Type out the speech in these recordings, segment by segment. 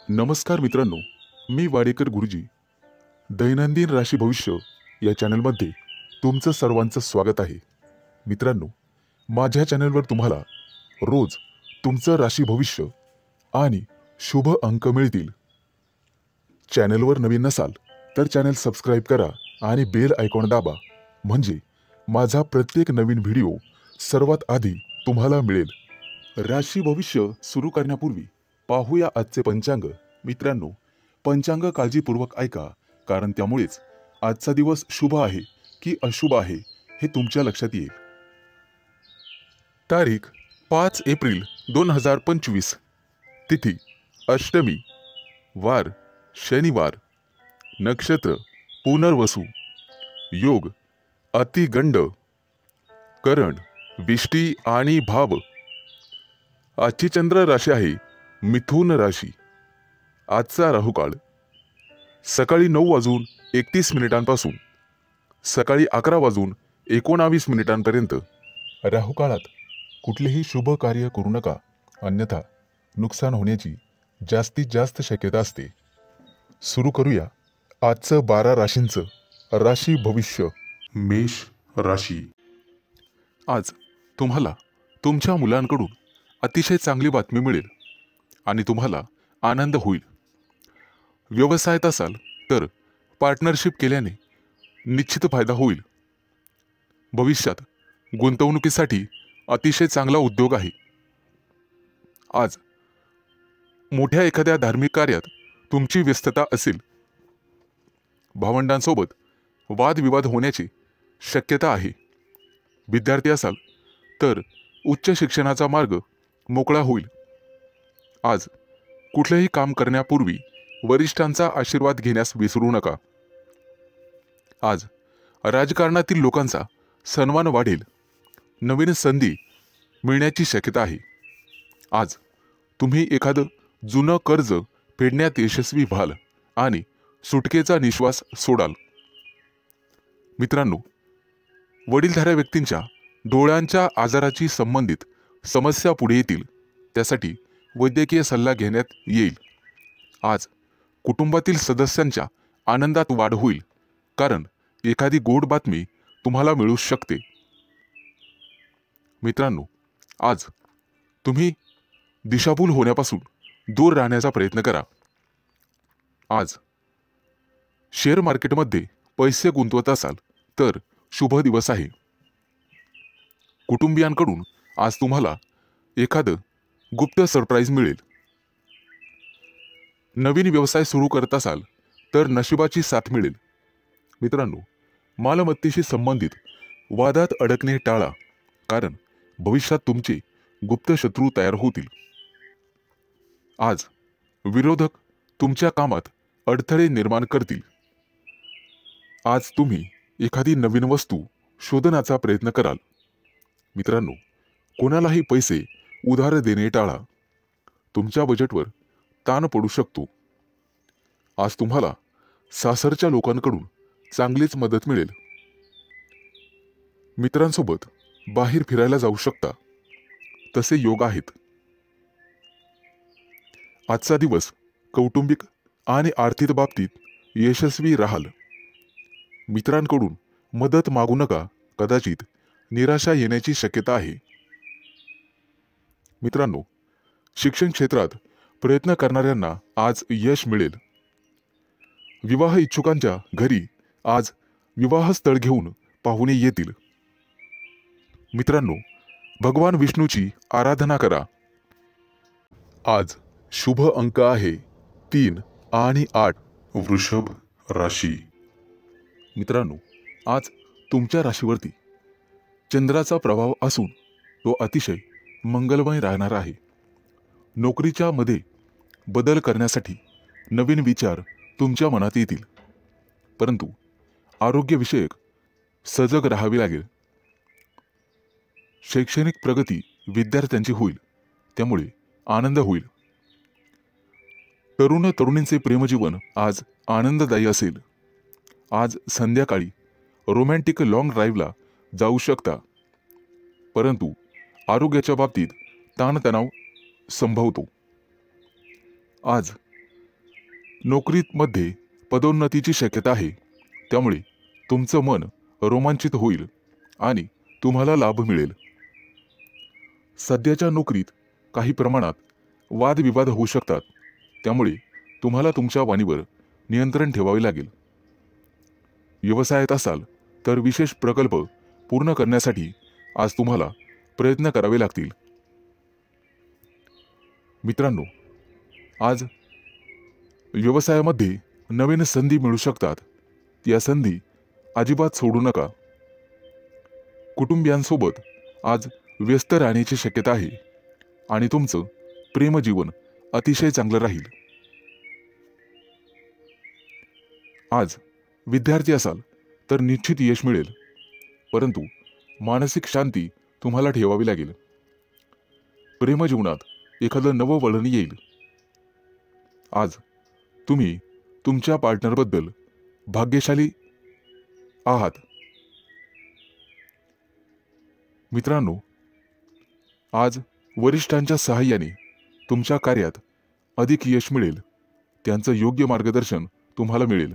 नमस्कार मित्रांनो, मी वाडेकर गुरुजी. दैनंदिन राशी भविष्य या चॅनलमध्ये तुमचं सर्वांचं स्वागत आहे. मित्रांनो, माझ्या चॅनलवर तुम्हाला रोज तुमचं राशी भविष्य आणि शुभ अंक मिळतील. चॅनलवर नवीन नसाल तर चॅनल सबस्क्राईब करा आणि बेल आयकॉन दाबा, म्हणजे माझा प्रत्येक नवीन व्हिडिओ सर्वात आधी तुम्हाला मिळेल. राशी भविष्य सुरू करण्यापूर्वी पाहूया आजचे पंचांग. मित्रांनो, पंचांग काळजीपूर्वक ऐका, कारण त्यामुळेच आजचा दिवस शुभ आहे की अशुभ आहे हे तुमच्या लक्षात येईल. तारीख 5 एप्रिल 2025. तिथी अष्टमी, वार शनिवार, नक्षत्र पुनर्वसू, योग अतिगंड, करण विष्टी आणि भाव. आजची चंद्र राशी आहे मिथुन राशी. आजचा राहुकाळ सकाळी 9:31 सकाळी 11:19 राहुकाळात कुठलेही शुभ कार्य करू नका, अन्यथा नुकसान होण्याची जास्तीत जास्त शक्यता असते. सुरू करूया आजचं 12 राशींचं राशी भविष्य. मेष राशी. आज तुम्हाला तुमच्या मुलांकडून अतिशय चांगली बातमी मिळेल आणि तुम्हाला आनंद होईल. व्यवसायात असाल तर पार्टनरशिप केल्याने निश्चित फायदा होईल. भविष्यात गुंतवणुकीसाठी अतिशय चांगला उद्योग आहे. आज मोठ्या एखाद्या धार्मिक कार्यात तुमची व्यस्तता असेल. भावंडांसोबत वादविवाद होण्याची शक्यता आहे. विद्यार्थी असाल तर उच्च शिक्षणाचा मार्ग मोकळा होईल. आज कुठलेही काम करण्यापूर्वी वरिष्ठांचा आशीर्वाद घेण्यास विसरू नका. आज राजकारणातील लोकांचा सन्मान वाढेल. नवीन संधी मिळण्याची शक्यता आहे. आज तुम्ही एखादं जुनं कर्ज फेडण्यात यशस्वी व्हाल आणि सुटकेचा निश्वास सोडाल. मित्रांनो, वडीलधाऱ्या व्यक्तींच्या डोळ्यांच्या आजाराची संबंधित समस्या पुढे येतील. त्यासाठी वैद्यकीय सल्ला घेण्यात येईल. आज कुटुंबातील सदस्यांच्या आनंदात वाढ होईल, कारण एखादी गोड बातमी तुम्हाला मिळू शकते. मित्रांनो, आज तुम्ही दिशाभूल होण्यापासून दूर राहण्याचा प्रयत्न करा. आज शेअर मार्केटमध्ये पैसे गुंतवत असाल तर शुभ दिवस आहे. कुटुंबियांकडून आज तुम्हाला एखादं गुप्त सरप्राईज मिळेल. नवीन व्यवसाय सुरू करत असाल तर नशिबाची साथ मिळेल. मित्रांनो, मालमत्तेशी संबंधित वादात अडकणे टाळा, कारण भविष्यात तुमचे गुप्त शत्रू तयार होतील. आज विरोधक तुमच्या कामात अडथळे निर्माण करतील. आज तुम्ही एखादी नवीन वस्तू शोधण्याचा प्रयत्न कराल. मित्रांनो, कोणालाही पैसे उधार देणे टाळा. तुमच्या बजेटवर ताण पडू शकतो. आज तुम्हाला सासरच्या लोकांकडून चांगलीच मदत मिळेल. मित्रांसोबत बाहेर फिरायला जाऊ शकता, तसे योग आहेत. आजचा दिवस कौटुंबिक आणि आर्थिक बाबतीत यशस्वी राहाल. मित्रांकडून मदत मागू नका, कदाचित निराशा येण्याची शक्यता आहे. मित्रांनो, शिक्षण क्षेत्रात प्रयत्न करणाऱ्यांना आज यश मिळेल. विवाह इच्छुकांच्या घरी आज विवाहस्थळ घेऊन पाहुणे येतील. मित्रांनो, भगवान विष्णूची आराधना करा. आज शुभ अंक आहे 3 आणि 8. वृषभ राशी. मित्रांनो, आज तुमच्या राशीवरती चंद्राचा प्रभाव असून तो अतिशय मंगलमय राहणार आहे. नोकरीच्या मध्ये बदल करण्यासाठी नवीन विचार तुमच्या मनात येतील, परंतु आरोग्यविषयक सजग राहावे लागेल. शैक्षणिक प्रगती विद्यार्थ्यांची होईल, त्यामुळे आनंद होईल. तरुण तरुणींचे प्रेमजीवन आज आनंददायी असेल. आज संध्याकाळी रोमॅन्टिक लॉंग ड्राईव्हला जाऊ शकता, परंतु आरोग्याच्या बाबतीत ताणतणाव संभवतो. आज नोकरीमध्ये पदोन्नतीची शक्यता आहे, त्यामुळे तुमचं मन रोमांचित होईल आणि तुम्हाला लाभ मिळेल. सध्याच्या नोकरीत काही प्रमाणात वादविवाद होऊ शकतात, त्यामुळे तुम्हाला तुमच्या वाणीवर नियंत्रण ठेवावे लागेल. व्यवसायात असाल तर विशेष प्रकल्प पूर्ण करण्यासाठी आज तुम्हाला प्रयत्न करावे लागतील. मित्रांनो, आज व्यवसायामध्ये नवीन संधी मिळू शकतात. या संधी अजिबात सोडू नका. कुटुंबियांसोबत आज व्यस्त राहण्याची शक्यता आहे आणि तुमचं प्रेमजीवन अतिशय चांगलं राहील. आज विद्यार्थी असाल तर निश्चित यश मिळेल, परंतु मानसिक शांती तुम्हाला ठेवावी लागेल. प्रेमजीवनात एखादं नवं वळण येईल. आज तुम्ही तुमच्या पार्टनरबद्दल भाग्यशाली आहात. मित्रांनो, आज वरिष्ठांच्या सहाय्याने तुमच्या कार्यात अधिक यश मिळेल. त्यांचं योग्य मार्गदर्शन तुम्हाला मिळेल.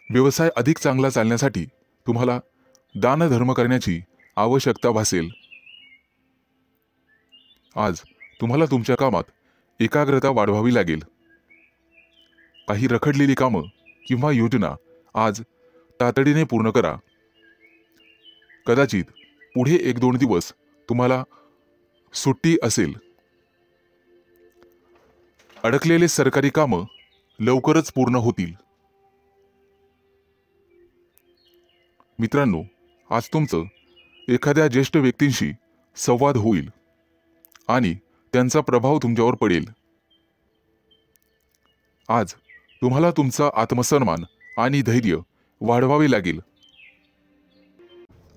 व्यवसाय अधिक चांगला चालण्यासाठी तुम्हाला दानधर्म करण्याची आवश्यकता भासेल. आज तुम्हाला तुमच्या कामात एकाग्रता वाढवावी लागेल. काही रखडलेली कामं किंवा योजना आज तातडीने पूर्ण करा. कदाचित पुढे 1-2 दिवस तुम्हाला सुट्टी असेल. अडकलेले सरकारी कामं लवकरच पूर्ण होतील. मित्रांनो, आज तुमचं एखाद्या ज्येष्ठ व्यक्तींशी संवाद होईल आणि त्यांचा प्रभाव तुमच्यावर पडेल. आज तुम्हाला तुमचा आत्मसन्मान आणि धैर्य वाढवावे लागेल.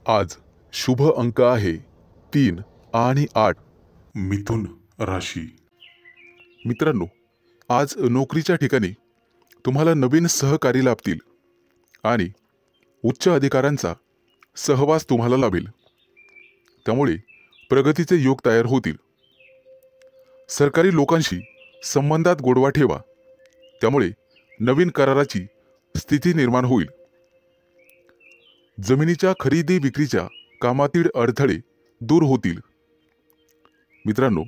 आज शुभ अंक आहे 3 आणि 8. मिथुन राशी. मित्रांनो, आज नोकरीच्या ठिकाणी तुम्हाला नवीन सहकारी लाभतील आणि उच्च अधिकाऱ्यांचा सहवास तुम्हाला लाभेल. त्यामुळे प्रगतीचे योग तयार होतील. सरकारी लोकांशी संबंधात गोडवा ठेवा, त्यामुळे नवीन कराराची स्थिती निर्माण होईल. जमिनीच्या खरेदी विक्रीच्या कामातील अडथळे दूर होतील. मित्रांनो,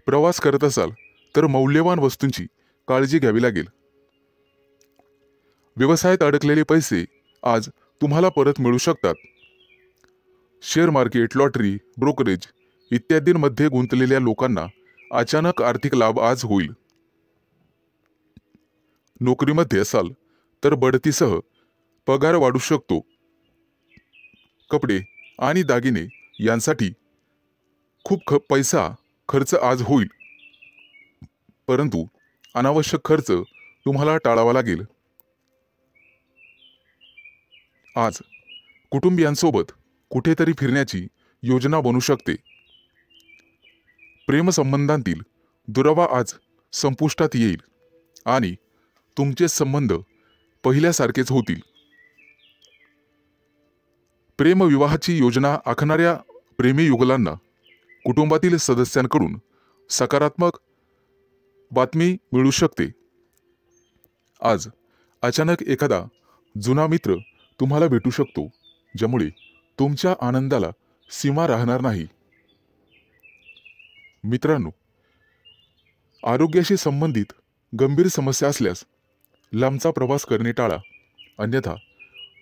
प्रवास करत असाल तर मौल्यवान वस्तूंची काळजी घ्यावी लागेल. व्यवसायात अडकलेले पैसे आज तुम्हाला परत मिळू शकतात. शेअर मार्केट, लॉटरी, ब्रोकरेज इत्यादींमध्ये गुंतलेल्या लोकांना अचानक आर्थिक लाभ आज होईल. नोकरीमध्ये असाल तर बढतीसह पगार वाढू शकतो. कपडे आणि दागिने यांसाठी खूप पैसा खर्च आज होईल, परंतु अनावश्यक खर्च तुम्हाला टाळावा लागेल. आज कुटुंबियांसोबत कुठेतरी फिरण्याची योजना बनू शकते. प्रेमसंबंधांतील दुरावा आज संपुष्टात येईल आणि तुमचे संबंध पहिल्यासारखेच होतील. प्रेमविवाहाची योजना आखणाऱ्या प्रेमीयुगलांना कुटुंबातील सदस्यांकडून सकारात्मक बातमी मिळू शकते. आज अचानक एखादा जुना मित्र तुम्हाला भेटू शकतो, ज्यामुळे तुमच्या आनंदाला सीमा राहणार नाही. मित्रांनो, आरोग्याशी संबंधित गंभीर समस्या असल्यास लांबचा प्रवास करणे टाळा, अन्यथा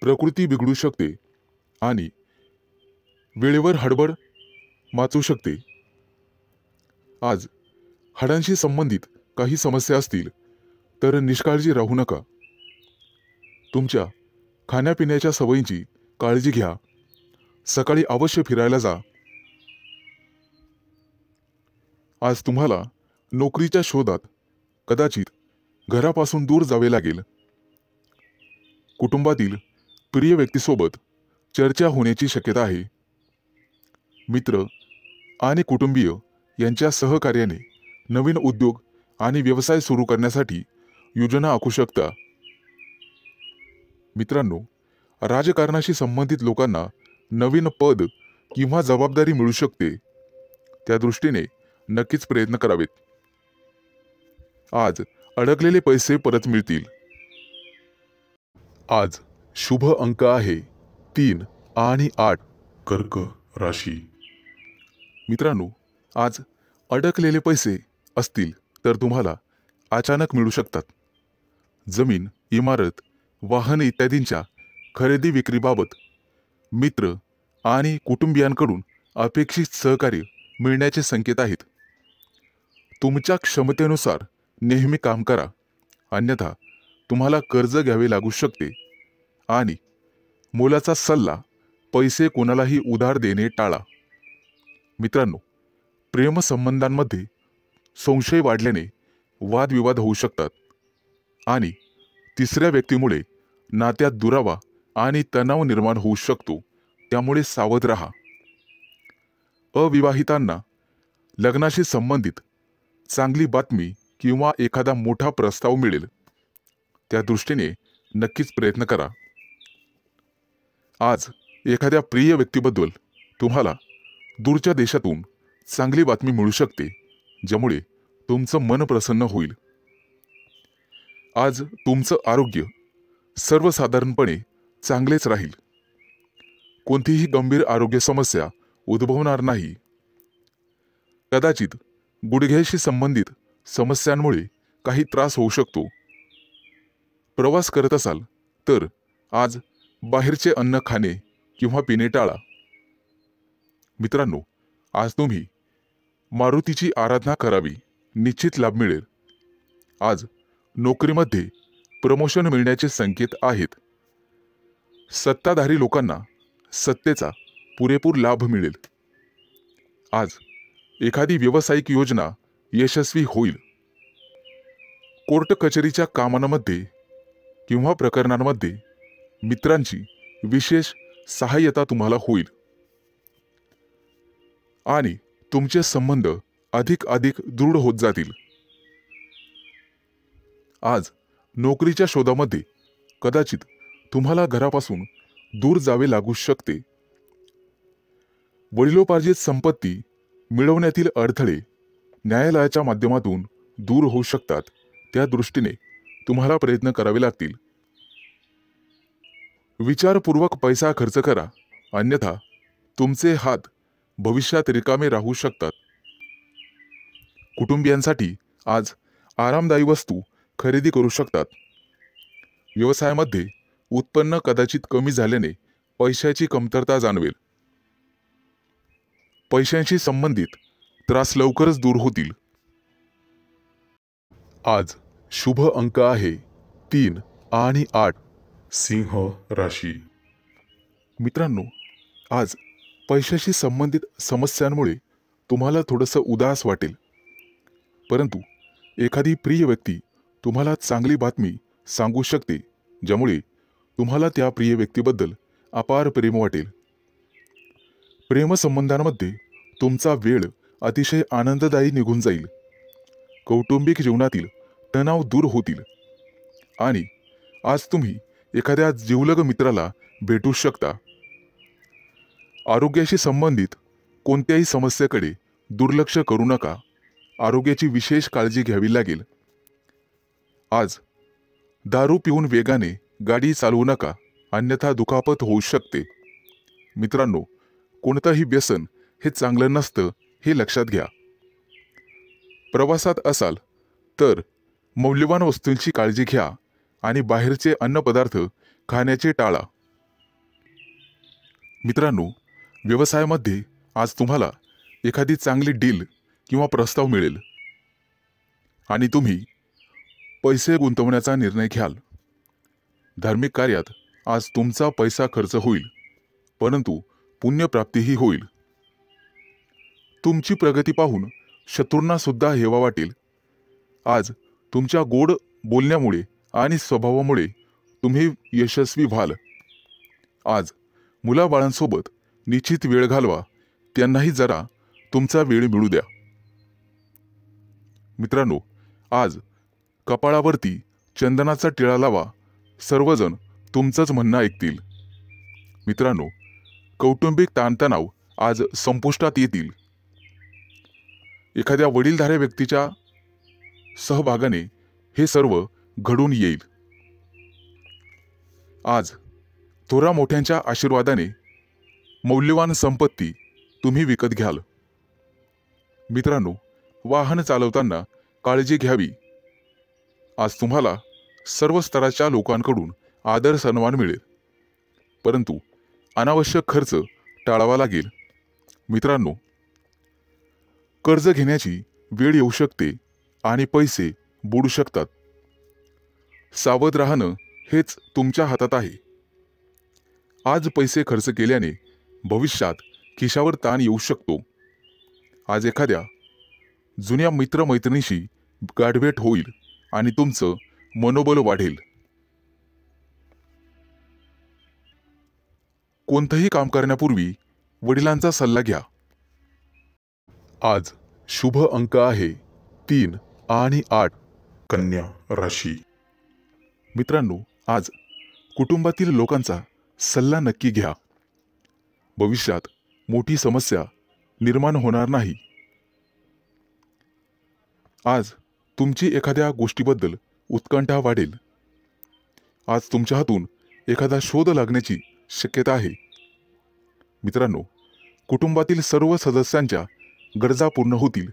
प्रकृती बिघडू शकते आणि वेळेवर हडबड माचू शकते. आज हाडांशी संबंधित काही समस्या असतील तर निष्काळजी राहू नका. तुमच्या खाण्यापिण्याच्या सवयींची काळजी घ्या. सकाळी अवश्य फिरायला जा. आज तुम्हाला नोकरीच्या शोधात कदाचित घरापासून दूर जावे लागेल. कुटुंबातील प्रिय व्यक्तीसोबत चर्चा होण्याची शक्यता आहे. मित्र आणि कुटुंबीय यांच्या सहकार्याने नवीन उद्योग आणि व्यवसाय सुरू करण्यासाठी योजना आखू शकता. मित्रांनो, राजकारणाशी संबंधित लोकांना नवीन पद किंवा जबाबदारी मिळू शकते. त्या दृष्टीने नक्कीच प्रयत्न करावेत. आज अडकलेले पैसे परत मिळतील. आज शुभ अंक आहे 3 आणि 8. कर्क राशी. मित्रांनो, आज अडकलेले पैसे असतील तर तुम्हाला अचानक मिळू शकतात. जमीन, इमारत, वाहन इत्यादींच्या खरेदी विक्रीबाबत मित्र आणि कुटुंबियांकडून अपेक्षित सहकार्य मिळण्याचे संकेत आहेत. तुमच्या क्षमतेनुसार नेहमी काम करा, अन्यथा तुम्हाला कर्ज घ्यावे लागू शकते. आणि मोलाचा सल्ला, पैसे कोणालाही उधार देणे टाळा. मित्रांनो, प्रेमसंबंधांमध्ये संशय वाढल्याने वादविवाद होऊ शकतात आणि तिसऱ्या व्यक्तीमुळे नात्यात दुरावा आणि तणाव निर्माण होऊ शकतो. त्यामुळे सावध राहा. अविवाहितांना लग्नाशी संबंधित चांगली बातमी किंवा एखादा मोठा प्रस्ताव मिळेल. त्या दृष्टीने नक्कीच प्रयत्न करा. आज एखाद्या प्रिय व्यक्तीबद्दल तुम्हाला दूरच्या देशातून चांगली बातमी मिळू शकते, ज्यामुळे तुमचं मन प्रसन्न होईल. आज तुमचं आरोग्य सर्वसाधारणपणे चांगलेच राहील. कोणतीही गंभीर आरोग्य समस्या उद्भवणार नाही. कदाचित गुडघ्याशी संबंधित समस्यांमुळे काही त्रास होऊ शकतो. प्रवास करत असाल तर आज बाहेरचे अन्न खाणे किंवा पिणे टाळा. मित्रांनो, आज तुम्ही मारुतीची आराधना करावी, निश्चित लाभ मिळेल. आज नोकरीमध्ये प्रमोशन मिळण्याचे संकेत आहेत. सत्ताधारी लोकांना सत्तेचा पुरेपूर लाभ मिळेल. आज एखादी व्यावसायिक योजना यशस्वी होईल. कोर्ट कचेरीच्या कामांमध्ये किंवा प्रकरणांमध्ये मित्रांची विशेष सहाय्यता तुम्हाला होईल आणि तुमचे संबंध अधिक दृढ होत जातील. आज नोकरीच्या शोधामध्ये कदाचित तुम्हाला घरापासून दूर जावे लागू शकते. वडिलोपार्जित संपत्ती मिळवण्यातील अडथळे न्यायालयाच्या माध्यमातून दूर होऊ शकतात. त्या दृष्टीने तुम्हाला प्रयत्न करावे लागतील. विचारपूर्वक पैसा खर्च करा, अन्यथा तुमचे हात भविष्यात रिकामे राहू शकतात. कुटुंबियांसाठी आज आरामदायी वस्तू खरेदी करू शकतात. व्यवसायामध्ये उत्पन्न कदाचित कमी झाल्याने पैशाची कमतरता जाणवेल. पैशांशी संबंधित त्रास लवकरच दूर होतील. आज शुभ अंक आहे 3 आणि 8. सिंह राशी. मित्रांनो, आज पैशाशी संबंधित समस्यांमुळे तुम्हाला थोडंसं उदास वाटेल, परंतु एखादी प्रिय व्यक्ती तुम्हाला चांगली बातमी सांगू शकते, ज्यामुळे तुम्हाला त्या प्रिय व्यक्तीबद्दल अपार प्रेम वाटेल. प्रेमसंबंधांमध्ये तुमचा वेळ अतिशय आनंददायी निघून जाईल. कौटुंबिक जीवनातील तणाव दूर होतील आणि आज तुम्ही एखाद्या जिवलग मित्राला भेटू शकता. आरोग्याशी संबंधित कोणत्याही समस्येकडे दुर्लक्ष करू नका. आरोग्याची विशेष काळजी घ्यावी लागेल. आज दारू पिऊन वेगाने गाडी चालवू नका, अन्यथा दुखापत होऊ शकते. मित्रांनो, कोणतंही व्यसन हे चांगलं नसतं, हे लक्षात घ्या. प्रवासात असाल तर मौल्यवान वस्तूंची काळजी घ्या आणि बाहेरचे अन्नपदार्थ खाण्याचे टाळा. मित्रांनो, व्यवसायामध्ये आज तुम्हाला एखादी चांगली डील किंवा प्रस्ताव मिळेल आणि तुम्ही पैसे गुंतवण्याचा निर्णय घ्याल. धार्मिक कार्यात आज तुमचा पैसा खर्च होईल, परंतु पुण्यप्राप्तीही होईल. तुमची प्रगती पाहून शत्रूंना सुद्धा हेवा वाटेल. आज तुमच्या गोड बोलण्यामुळे आणि स्वभावामुळे तुम्ही यशस्वी व्हाल. आज मुलाबाळांसोबत निश्चित वेळ घालवा, त्यांनाही जरा तुमचा वेळ मिळू द्या. मित्रांनो, आज कपाळावरती चंदनाचा टिळा लावा, सर्वजण तुमचंच म्हणणं ऐकतील. मित्रांनो, कौटुंबिक ताणतणाव आज संपुष्टात येतील. एखाद्या वडीलधाऱ्या व्यक्तीच्या सहभागाने हे सर्व घडून येईल। आज थोरा मोठ्यांच्या आशीर्वादाने मौल्यवान संपत्ती तुम्ही विकत घ्याल। मित्रांनो, वाहन चालवताना काळजी घ्यावी। आज तुम्हाला सर्व स्तराच्या लोकांकडून आदर सन्मान मिळेल, परंतु अनावश्यक खर्च टाळावा लागेल। मित्रांनो, कर्ज घेण्याची वेळ येऊ शकते आणि पैसे बुडू शकतात। सावध राहणं हेच तुमच्या हातात आहे। आज पैसे खर्च केल्याने भविष्यात खिशावर ताण येऊ शकतो। आज एखाद्या जुन्या मित्रमैत्रिणीशी गाठभेट होईल आणि तुमचं मनोबल वाढेल। कोणतंही काम करण्यापूर्वी वडिलांचा सल्ला घ्या। आज शुभ अंक आहे 3 आणि 8। कन्या राशी। मित्रांनो, आज कुटुंबातील लोकांचा सल्ला नक्की घ्या। भविष्यात मोठी समस्या निर्माण होणार नाही। आज तुमची एखाद्या गोष्टीबद्दल उत्कंठा वाढेल। आज तुमच्या हातून एखादा शोध लागण्याची शक्यता आहे। मित्रांनो, कुटुंबातील सर्व सदस्यांच्या गरजा पूर्ण होतील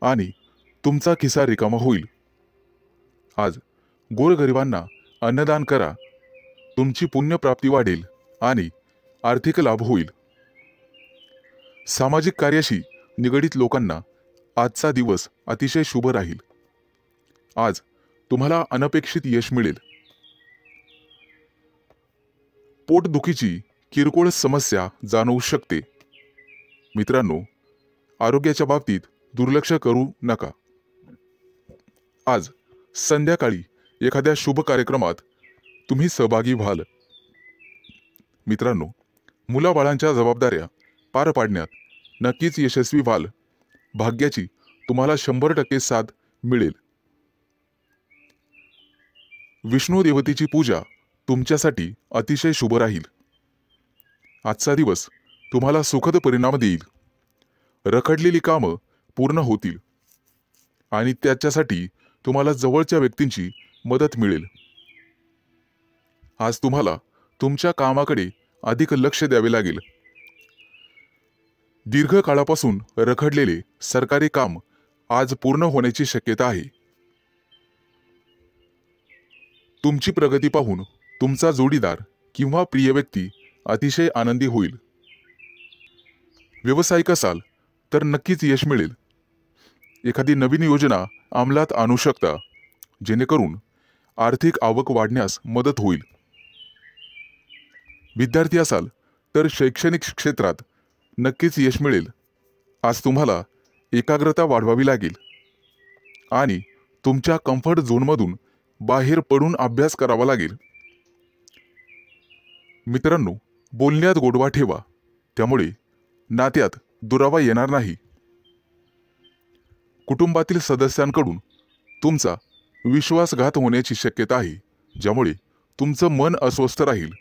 आणि तुमचा खिसा रिकामा होईल। आज गोरगरिबांना अन्नदान करा, तुमची पुण्यप्राप्ती वाढेल आणि आर्थिक लाभ होईल। सामाजिक कार्याशी निगडित लोकांना आजचा दिवस अतिशय शुभ राहील। आज तुम्हाला अनपेक्षित यश मिळेल। पोटदुखीची किरकोळ समस्या जाणवू शकते। मित्रांनो, आरोग्याच्या बाबतीत दुर्लक्ष करू नका। आज संध्याकाळी एखाद्या शुभ कार्यक्रमात तुम्ही सहभागी व्हाल। मित्रांनो, मुलाबाळांच्या जबाबदाऱ्या पार पाडण्यात नक्कीच यशस्वी व्हाल। भाग्याची तुम्हाला 100% साथ मिळेल। विष्णू देवतेची पूजा तुमच्यासाठी अतिशय शुभ राहील। आजचा दिवस तुम्हाला सुखद परिणाम देईल। रखडलेली कामं पूर्ण होतील आणि त्याच्यासाठी तुम्हाला जवळच्या व्यक्तींची मदत मिळेल। आज तुम्हाला तुमच्या कामाकडे अधिक लक्ष द्यावे लागेल। दीर्घकाळापासून रखडलेले सरकारी काम आज पूर्ण होण्याची शक्यता आहे। तुमची प्रगती पाहून तुमचा जोडीदार किंवा प्रिय व्यक्ती अतिशय आनंदी होईल। व्यावसायिक असाल तर नक्कीच यश मिळेल। एखादी नवीन योजना अंमलात आणू शकता, जेणेकरून आर्थिक आवक वाढण्यास मदत होईल। विद्यार्थी असाल तर शैक्षणिक क्षेत्रात नक्कीच यश मिळेल। आज तुम्हाला एकाग्रता वाढवावी लागेल आणि तुमच्या कम्फर्ट झोनमधून बाहेर पडून अभ्यास करावा लागेल। मित्रांनो, बोलण्यात गोडवा ठेवा, त्यामुळे नात्यात दुरावा येणार नाही। कुटुंबातील सदस्यांकडून तुमचा विश्वासघात होण्याची शक्यता आहे, ज्यामुळे तुमचं मन अस्वस्थ राहील।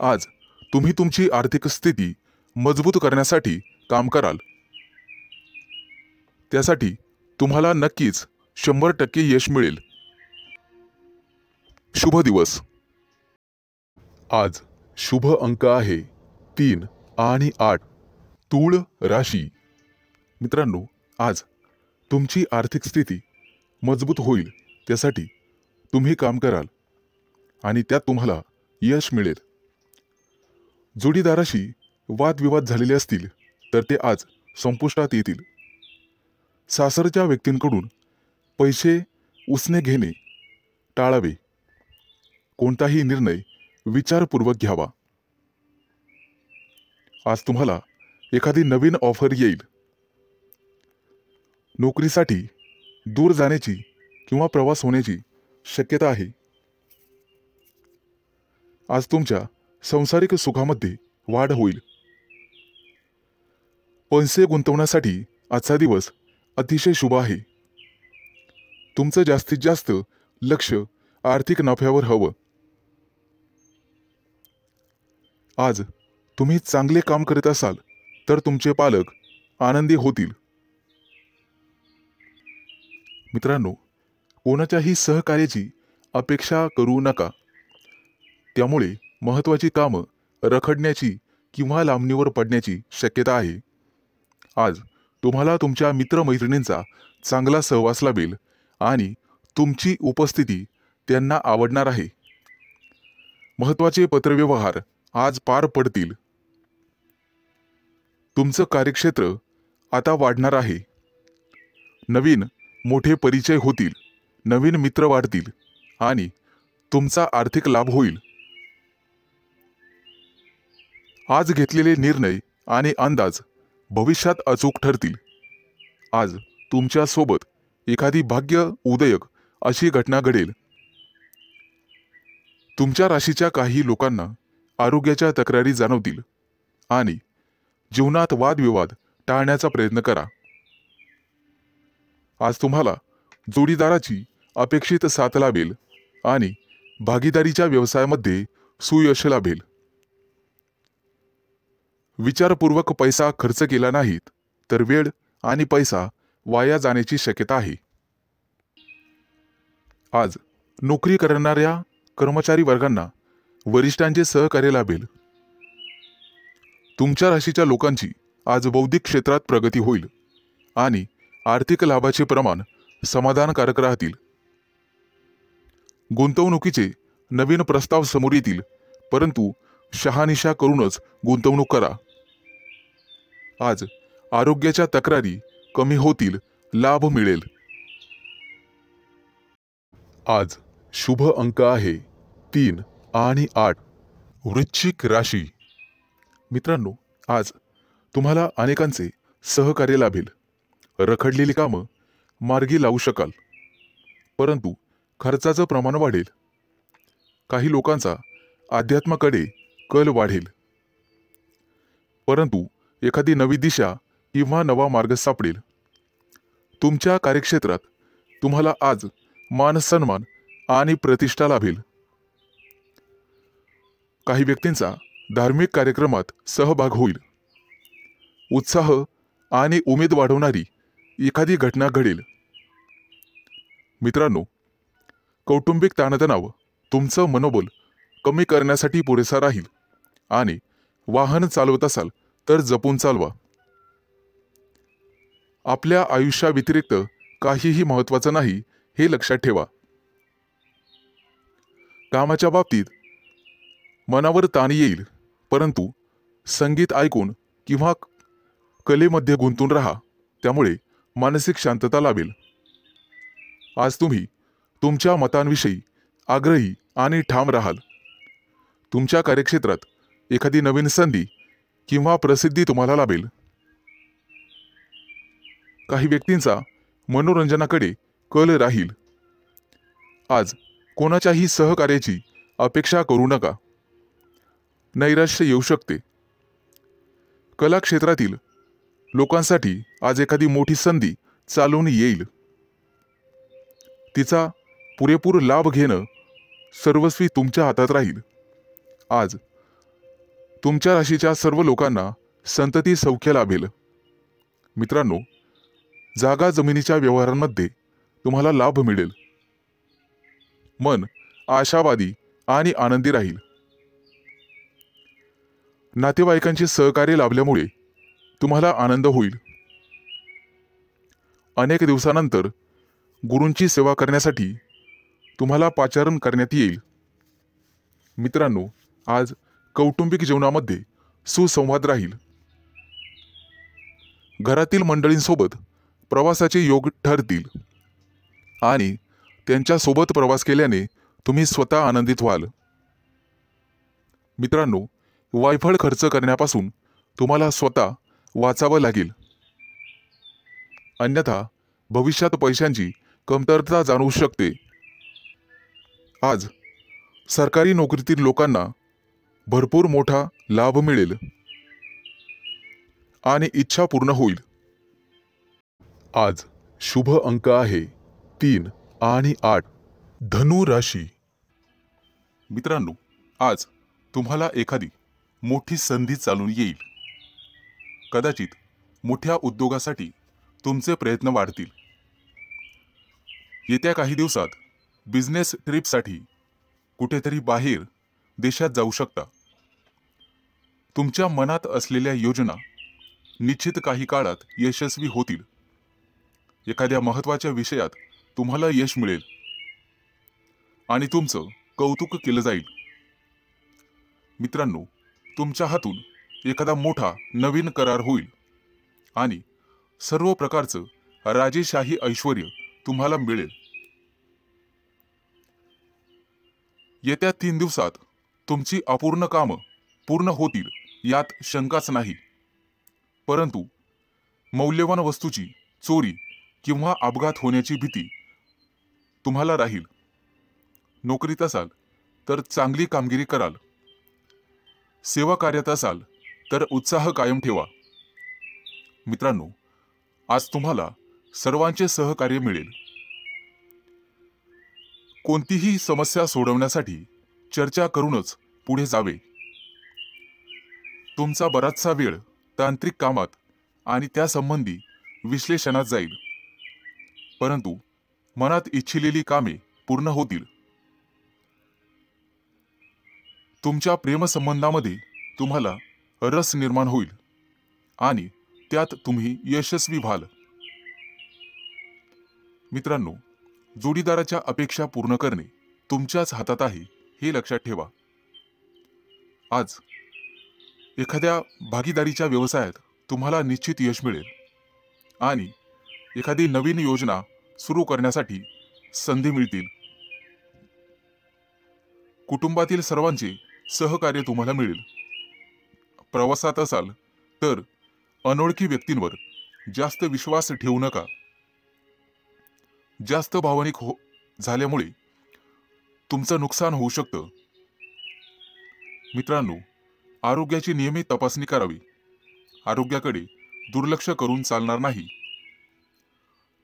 आज तुम्ही तुमची आर्थिक स्थिती मजबूत करण्यासाठी काम कराल। त्यासाठी तुम्हाला नक्कीच 100% यश मिळेल। शुभ दिवस। आज शुभ अंक आहे 3 आणि 8। तूळ राशी। मित्रांनो, आज तुमची आर्थिक स्थिती मजबूत होईल, त्यासाठी तुम्ही काम कराल आणि त्यात तुम्हाला यश मिळेल। जोडीदाराशी वादविवाद झालेले असतील तर ते आज संपुष्टात येतील। सासरच्या व्यक्तींकडून पैसे उसने घेणे टाळावे। कोणताही निर्णय विचारपूर्वक घ्यावा। आज तुम्हाला एखादी नवीन ऑफर येईल। नोकरीसाठी दूर जाण्याची किंवा प्रवास होण्याची शक्यता आहे। आज तुमच्या सांसारिक सुखामध्ये वाढ होईल। पैसे गुंतवण्यासाठी आजचा दिवस अतिशय शुभ आहे। तुमचं जास्तीत जास्त लक्ष आर्थिक नफ्यावर हवं। आज तुम्ही चांगले काम करत असाल तर तुमचे पालक आनंदी होतील। मित्रांनो, कोणाच्याही सहकार्याची अपेक्षा करू नका. त्यामुळे महत्त्वाची कामं रखडण्याची किंवा लांबणीवर पडण्याची शक्यता आहे. आज तुम्हाला तुमच्या मित्रमैत्रिणींचा चांगला सहवास लाभेल आणि तुमची उपस्थिती त्यांना आवडणार आहे. महत्त्वाचे पत्रव्यवहार आज पार पडतील. तुमचं कार्यक्षेत्र आता वाढणार आहे. नवीन मोठे परिचय होतील, नवीन मित्र वाढतील आणि तुमचा आर्थिक लाभ होईल. आज घेतलेले निर्णय आणि अंदाज भविष्यात अचूक ठरतील. आज तुमच्या सोबत एखादी भाग्य उदयक अशी घटना घडेल. तुमच्या राशीच्या काही लोकांना आरोग्याच्या तक्रारी जाणवतील आणि जीवनात वादविवाद टाळण्याचा प्रयत्न करा. आज तुम्हाला जोडीदाराची अपेक्षित साथ लाभेल आणि भागीदारीच्या व्यवसायामध्ये सुयश लाभेल. विचारपूर्वक पैसा खर्च केला नाहीत तर वेळ आणि पैसा वाया जाण्याची शक्यता आहे. आज नोकरी करणाऱ्या कर्मचारी वर्गांना वरिष्ठांचे सहकार्य लाभेल. तुमच्या राशीच्या लोकांची आज बौद्धिक क्षेत्रात प्रगती होईल आणि आर्थिक लाभाचे प्रमाण समाधानकारक राहतील. गुंतवणुकीचे नवीन प्रस्ताव समोर येतील, परंतु शहानिशा करूनच गुंतवणूक करा. आज आरोग्याच्या तक्रारी कमी होतील, लाभ मिळेल. आज शुभ अंक आहे 3 आणि 8. वृश्चिक राशी. मित्रांनो, आज तुम्हाला अनेकांचे सहकार्य लाभेल. रखडलेली कामं मार्गी लावू शकाल, परंतु खर्चाचं प्रमाण वाढेल. काही लोकांचा अध्यात्माकडे कल वाढेल, परंतु एखादी नवी दिशा किंवा नवा मार्ग सापडेल. तुमच्या कार्यक्षेत्रात तुम्हाला आज मान सन्मान आणि प्रतिष्ठा लाभेल. काही व्यक्तींचा धार्मिक कार्यक्रमात सहभाग होईल. उत्साह आणि उमेद वाढवणारी एखादी घटना घडेल. मित्रांनो, कौटुंबिक ताणतणाव तुमचं मनोबल कमी करण्यासाठी पुरेसा राहील आणि वाहन चालवत असाल तर जपून चालवा. आपल्या आयुष्याव्यतिरिक्त काहीही महत्त्वाचं नाही हे लक्षात ठेवा. कामाच्या बाबतीत मनावर ताण येईल, परंतु संगीत ऐकून किंवा कलेमध्ये गुंतून राहा, त्यामुळे मानसिक शांतता लाभेल. आज तुम्ही तुमच्या मतांविषयी आग्रही आणि ठाम राहाल. तुमच्या कार्यक्षेत्रात एखादी नवीन संधी किंवा प्रसिद्धी तुम्हाला लाभेल. काही व्यक्तींचा मनोरंजनाकडे कल राहील. आज कोणाच्याही सहकार्याची अपेक्षा करू नका. नैराश्य येऊ शकते. कला क्षेत्रातील लोकांसाठी आज एखादी मोठी संधी चालून येईल. तिचा पुरेपूर लाभ घेणं सर्वस्वी तुमच्या हातात राहील. आज तुमच्या राशीच्या सर्व लोकांना संतती सौख्य लाभेल. मित्रांनो, जागा जमिनीच्या व्यवहारांमध्ये तुम्हाला लाभ मिळेल. मन आशावादी आणि आनंदी राहील. नातेवाईकांचे सहकार्य लाभल्यामुळे तुम्हाला आनंद होईल. अनेक दिवसानंतर गुरूंची सेवा करण्यासाठी तुम्हाला पाचारण करण्यात येईल. मित्रांनो, आज कौटुंबिक जीवनामध्ये सुसंवाद राहील. घरातील मंडळींसोबत प्रवासाचे योग ठरतील आणि त्यांच्यासोबत प्रवास केल्याने तुम्ही स्वतः आनंदित व्हाल. मित्रांनो, वायफळ खर्च करण्यापासून तुम्हाला स्वतः वाचावं लागेल, अन्यथा भविष्यात पैशांची कमतरता जाणवू शकते. आज सरकारी नोकरीतील लोकांना भरपूर मोठा लाभ मिळेल आणि इच्छा पूर्ण होईल. आज शुभ अंक आहे 3 आणि 8. धनु राशी. मित्रांनो, आज तुम्हाला एखादी मोठी संधी चालून येईल. कदाचित मोठ्या उद्योगासाठी तुमचे प्रयत्न वाढतील. येत्या काही दिवसात बिझनेस ट्रिपसाठी कुठेतरी बाहेर देशात जाऊ शकता. तुमच्या मनात असलेल्या योजना निश्चित काही काळात यशस्वी होतील. एखाद्या महत्त्वाच्या विषयात तुम्हाला यश मिळेल आणि तुमचं कौतुक केलं जाईल. मित्रांनो, तुमच्या हातून एखादा मोठा नवीन करार होईल आणि सर्व प्रकारचं राजेशाही ऐश्वर्य तुम्हाला मिळेल. येत्या 3 दिवसात तुमची अपूर्ण कामं पूर्ण होतील यात शंकाच नाही. परंतु मौल्यवान वस्तूची चोरी किंवा अपघात होण्याची भीती तुम्हाला राहील. नोकरीत असाल तर चांगली कामगिरी कराल. सेवा कार्यात असाल तर उत्साह कायम ठेवा. मित्रांनो, आज तुम्हाला सर्वांचे सहकार्य मिळेल. कोणतीही समस्या सोडवण्यासाठी चर्चा करूनच पुढे जावे. तुमचा बराचसा वेळ तांत्रिक कामात आणि त्यासंबंधी विश्लेषणात जाईल. परंतु मनात इच्छिलेली कामे पूर्ण होतील. तुमच्या प्रेमसंबंधामध्ये तुम्हाला रस निर्माण होईल आणि त्यात तुम्ही यशस्वी व्हाल. मित्रांनो, जोडीदाराच्या अपेक्षा पूर्ण करणे तुमच्याच हातात आहे हे लक्षात ठेवा. आज एखाद्या भागीदारीच्या व्यवसायात तुम्हाला निश्चित यश मिळेल आणि एखादी नवीन योजना सुरू करण्यासाठी संधी मिळतील. कुटुंबातील सर्वांचे सहकार्य तुम्हाला मिळेल. प्रवासात असाल तर अनोळखी व्यक्तींवर जास्त विश्वास ठेवू नका. जास्त भावनिक झाल्यामुळे तुमचं नुकसान होऊ शकतं. मित्रांनो, आरोग्याची नियमित तपासणी करावी. आरोग्याकडे दुर्लक्ष करून चालणार नाही.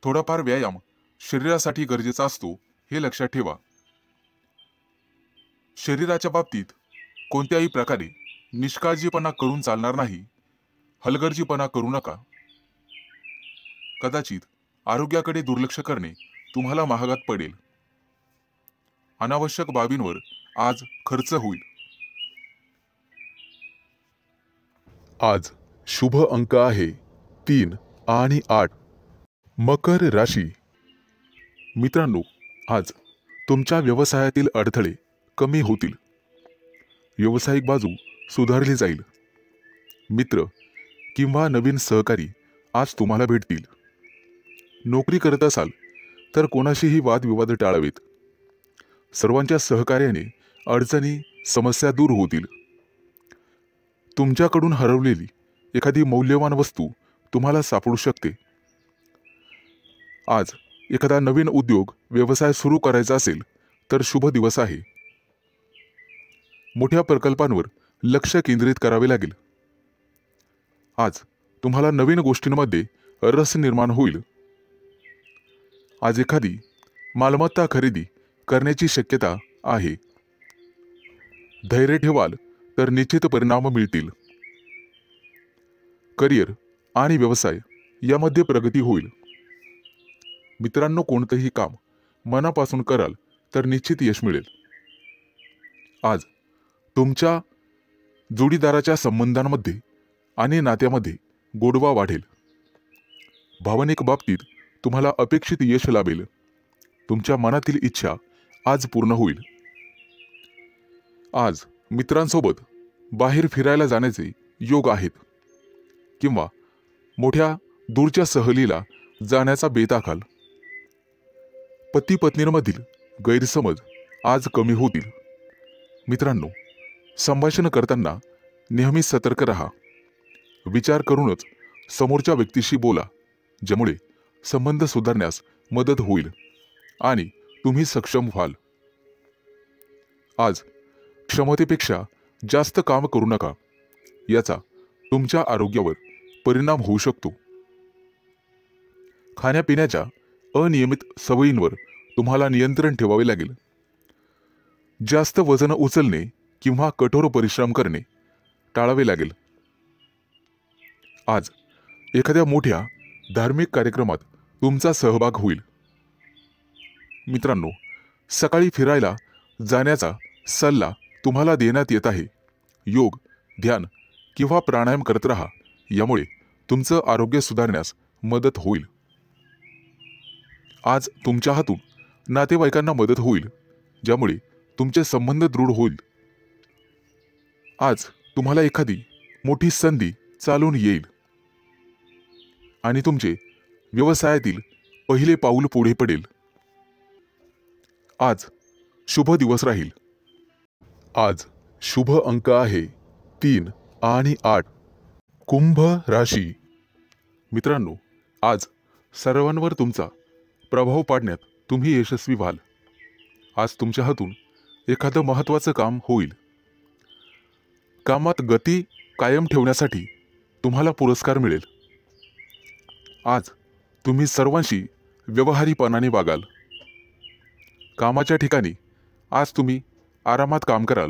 थोडाफार व्यायाम शरीरासाठी गरजेचा असतो हे लक्षात ठेवा. शरीराच्या बाबतीत कोणत्याही प्रकारे निष्काळजीपणा करून चालणार नाही. हलगर्जीपणा करू नका. कदाचित आरोग्याकडे दुर्लक्ष करणे तुम्हाला महागात पडेल. अनावश्यक बाबींवर आज खर्च होईल. आज शुभ अंक आहे 3 आणि 8. मकर राशी. मित्रांनो, आज तुमच्या व्यवसायातील अडथळे कमी होतील. व्यावसायिक बाजू सुधारली जाईल. मित्र किंवा नवीन सहकारी आज तुम्हाला भेटतील. नोकरी करत असाल तर कोणाशीही वादविवाद टाळावेत. सर्वांच्या सहकार्याने अडचणी समस्या दूर होतील. तुमच्याकडून हरवलेली एखादी मौल्यवान वस्तू तुम्हाला सापडू शकते. आज एखादा नवीन उद्योग व्यवसाय सुरू करायचा असेल तर शुभ दिवस आहे. मोठ्या प्रकल्पांवर लक्ष केंद्रित करावे लागेल. आज तुम्हाला नवीन गोष्टींमध्ये रस निर्माण होईल. आज एखादी मालमत्ता खरेदी करण्याची शक्यता आहे. धैर्य ठेवाल तर निश्चित परिणाम मिळतील. करिअर आणि व्यवसाय यामध्ये प्रगती होईल. मित्रांनो, कोणतेही काम मनापासून कराल तर निश्चित यश मिळेल. आज तुमच्या जोडीदाराच्या संबंधांमध्ये आणि नात्यामध्ये गोडवा वाढेल. भावनिक बाबतीत तुम्हाला अपेक्षित यश लाभेल. तुमच्या मनातील इच्छा आज पूर्ण होईल. आज मित्रांसोबत बाहेर फिरायला जाण्याचे योग आहेत किंवा मोठ्या दूरच्या सहलीला जाण्याचा बेत आखाल. पती पत्नींमधील गैरसमज आज कमी होतील. मित्रांनो, संभाषण करताना नेहमी सतर्क राहा. विचार करूनच समोरच्या व्यक्तीशी बोला, ज्यामुळे संबंध सुधारण्यास मदत होईल आणि तुम्ही सक्षम व्हाल. आज क्षमतेपेक्षा जास्त काम करू नका. याचा तुमच्या आरोग्यावर परिणाम होऊ शकतो. खाण्यापिण्याच्या अनियमित सवयींवर तुम्हाला नियंत्रण ठेवावे लागेल. जास्त वजन उचलणे किंवा कठोर परिश्रम करणे टाळावे लागेल. आज एखाद्या मोठ्या धार्मिक कार्यक्रमात तुमचा सहभाग होईल. मित्रांनो, सकाळी फिरायला जाण्याचा सल्ला तुम्हाला देण्यात येत आहे. योग, ध्यान किंवा प्राणायाम करत राहा. यामुळे तुमचं आरोग्य सुधारण्यास मदत होईल. आज तुमच्या हातून नातेवाईकांना मदत होईल, ज्यामुळे तुमचे संबंध दृढ होईल. आज तुम्हाला एखादी मोठी संधी चालून येईल आणि तुमचे व्यवसायातील पहिले पाऊल पुढे पडेल. आज शुभ दिवस राहील. आज शुभ अंक आहे 3 आणि 8. कुंभ राशी. मित्रांनो, आज सर्वांवर तुमचा प्रभाव पाडण्यात तुम्ही यशस्वी व्हाल. आज तुमच्या हातून एखादं महत्त्वाचं काम होईल. कामात गती कायम ठेवण्यासाठी तुम्हाला पुरस्कार मिळेल. आज तुम्ही सर्वांशी व्यवहारीपणाने वागाल. कामाच्या ठिकाणी आज तुम्ही आरामात काम कराल.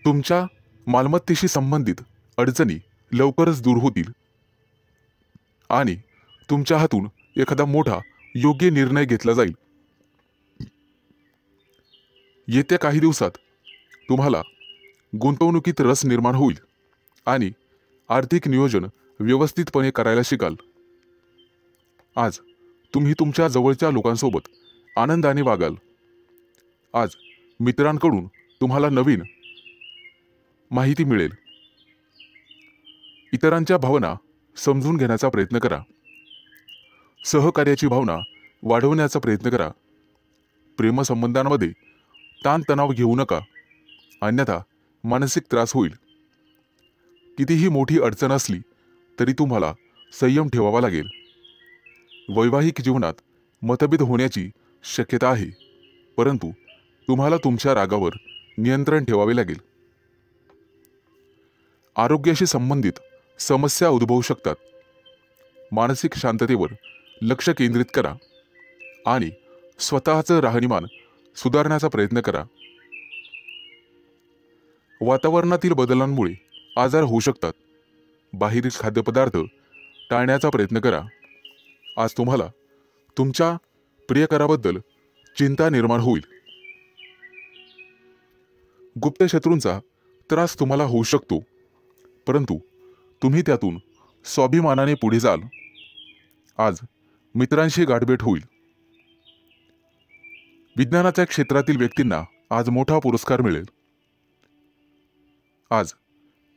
तुमच्या मालमत्तेशी संबंधित अडचणी लवकरच दूर होतील आणि तुमच्या हातून एखादा मोठा योग्य निर्णय घेतला जाईल. येत्या काही दिवसात तुम्हाला गुंतवणुकीत रस निर्माण होईल आणि आर्थिक नियोजन व्यवस्थितपणे करायला शिकाल. आज तुम्ही तुमच्या जवळच्या लोकांसोबत आनंदाने वागाल. आज मित्रांकडून तुम्हाला नवीन माहिती मिळेल. इतरांच्या भावना समजून घेण्याचा प्रयत्न करा. सहकार्याची भावना वाढवण्याचा प्रयत्न करा. प्रेमसंबंधांमध्ये ताणतणाव घेऊ नका, अन्यथा मानसिक त्रास होईल. कितीही मोठी अडचण असली तरी तुम्हाला संयम ठेवावा लागेल. वैवाहिक जीवनात मतभेद होण्याची शक्यता आहे, परंतु तुम्हाला तुमच्या रागावर नियंत्रण ठेवावे लागेल. आरोग्याशी संबंधित समस्या उद्भवू शकतात. मानसिक शांततेवर लक्ष केंद्रित करा आणि स्वतःचं राहणीमान सुधारण्याचा प्रयत्न करा. वातावरणातील बदलांमुळे आजार होऊ शकतात. बाहेरील खाद्यपदार्थ टाळण्याचा प्रयत्न करा. आज तुम्हाला तुमच्या प्रियकराबद्दल चिंता निर्माण होईल. गुप्त शत्रूंचा त्रास तुम्हाला होऊ शकतो, परंतु तुम्ही त्यातून स्वाभिमानाने पुढे जाल. आज मित्रांशी गाठभेट होईल. विज्ञानाच्या क्षेत्रातील व्यक्तींना आज मोठा पुरस्कार मिळेल. आज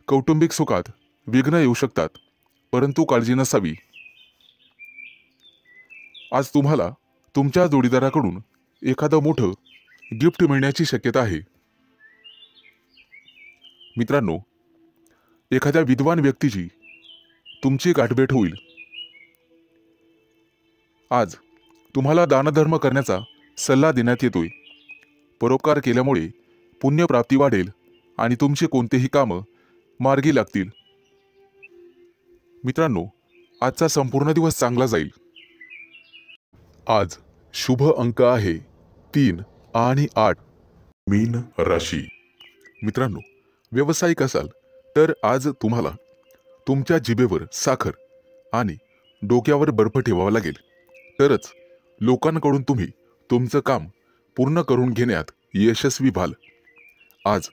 कौटुंबिक सुखात विघ्न येऊ शकतात, परंतु काळजी नसावी. आज तुम्हाला तुमच्या जोडीदाराकडून एखादं मोठं गिफ्ट मिळण्याची शक्यता आहे. मित्रांनो, एखाद्या विद्वान व्यक्तीची तुमची गाठभेट होईल. आज तुम्हाला दानधर्म करण्याचा सल्ला देण्यात येतोय. परोपकार केल्यामुळे पुण्यप्राप्ती वाढेल आणि तुमची कोणतेही कामं मार्गी लागतील. मित्रांनो, आजचा संपूर्ण दिवस चांगला जाईल. आज शुभ अंक आहे 3 आणि 8. मीन राशी. मित्रांनो, व्यावसायिक असाल तर आज तुम्हाला तुमच्या जिभेवर साखर आणि डोक्यावर बर्फ ठेवावा लागेल, तरच लोकांकडून तुम्ही तुमचं काम पूर्ण करून घेण्यात यशस्वी व्हाल. आज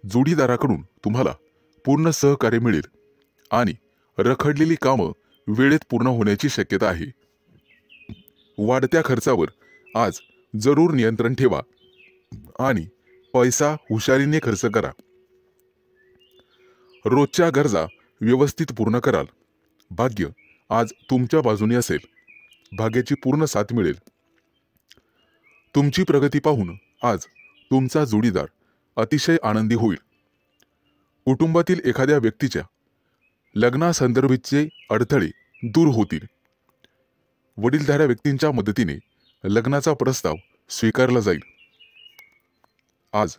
जोडीदाराकडून तुम्हाला पूर्ण सहकार्य मिळेल आणि रखडलेली कामं वेळेत पूर्ण होण्याची शक्यता आहे. वाढत्या खर्चावर आज जरूर नियंत्रण ठेवा आणि पैसा हुशारीने खर्च करा. रोजच्या गरजा व्यवस्थित पूर्ण कराल. भाग्य आज तुमच्या बाजूने असेल. भाग्याची पूर्ण साथ मिळेल. तुमची प्रगती पाहून आज तुमचा जोडीदार अतिशय आनंदी होईल. कुटुंबातील एखाद्या व्यक्तीच्या लग्नासंदर्भाचे अडथळे दूर होतील. वडीलधाऱ्या व्यक्तींच्या मदतीने लग्नाचा प्रस्ताव स्वीकारला जाईल. आज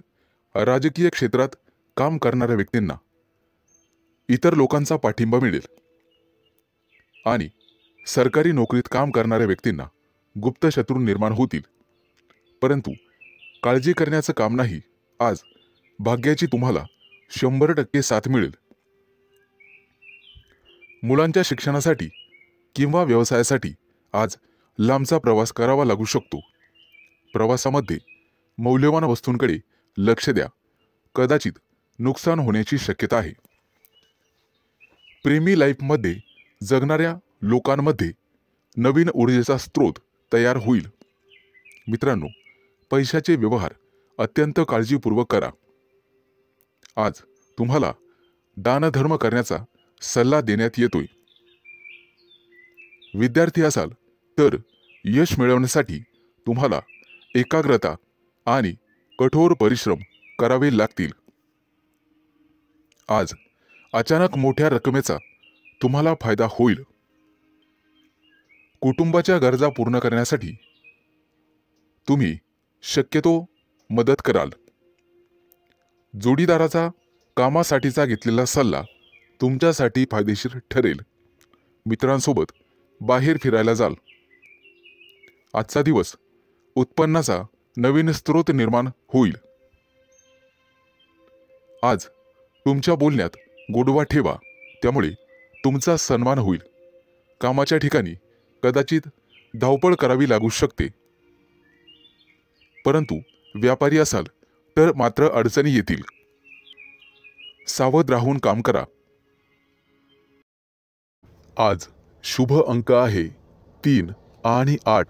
राजकीय क्षेत्रात काम करणाऱ्या व्यक्तींना इतर लोकांचा पाठिंबा मिळेल आणि सरकारी नोकरीत काम करणाऱ्या व्यक्तींना गुप्त शत्रू निर्माण होतील, परंतु काळजी करण्याचं काम नाही. आज भाग्याची तुम्हाला 100% साथ मिळेल. मुलांच्या शिक्षणासाठी किंवा व्यवसायासाठी आज लांबचा प्रवास करावा लागू शकतो. प्रवासामध्ये मौल्यवान वस्तूंकडे लक्ष द्या, कदाचित नुकसान होण्याची शक्यता आहे. प्रेमी लाईफमध्ये जगणाऱ्या लोकांमध्ये नवीन ऊर्जेचा स्रोत तयार होईल. मित्रांनो, पैशाचे व्यवहार अत्यंत काळजीपूर्वक करा. आज तुम्हाला दानधर्म करण्याचा सल्ला देण्यात येतोय. विद्यार्थी असाल तर यश मिळवण्यासाठी तुम्हाला एकाग्रता आणि कठोर परिश्रम करावे लागतील. आज अचानक मोठ्या रकमेचा तुम्हाला फायदा होईल. कुटुंबाच्या गरजा पूर्ण करण्यासाठी तुम्ही शक्यतो मदत कराल. जोडीदाराचा कामासाठीचा घेतलेला सल्ला तुमच्यासाठी फायदेशीर ठरेल. मित्रांसोबत बाहेर फिरायला जाल. आजचा दिवस उत्पन्नाचा नवीन स्रोत निर्माण होईल. आज तुमच्या बोलण्यात गोडवा ठेवा, त्यामुळे तुमचा सन्मान होईल. कामाच्या ठिकाणी कदाचित धावपळ करावी लागू शकते, परंतु व्यापारी असाल तर मात्र अडचणी येतील. सावध राहून काम करा. आज शुभ अंक आहे 3 आणि 8.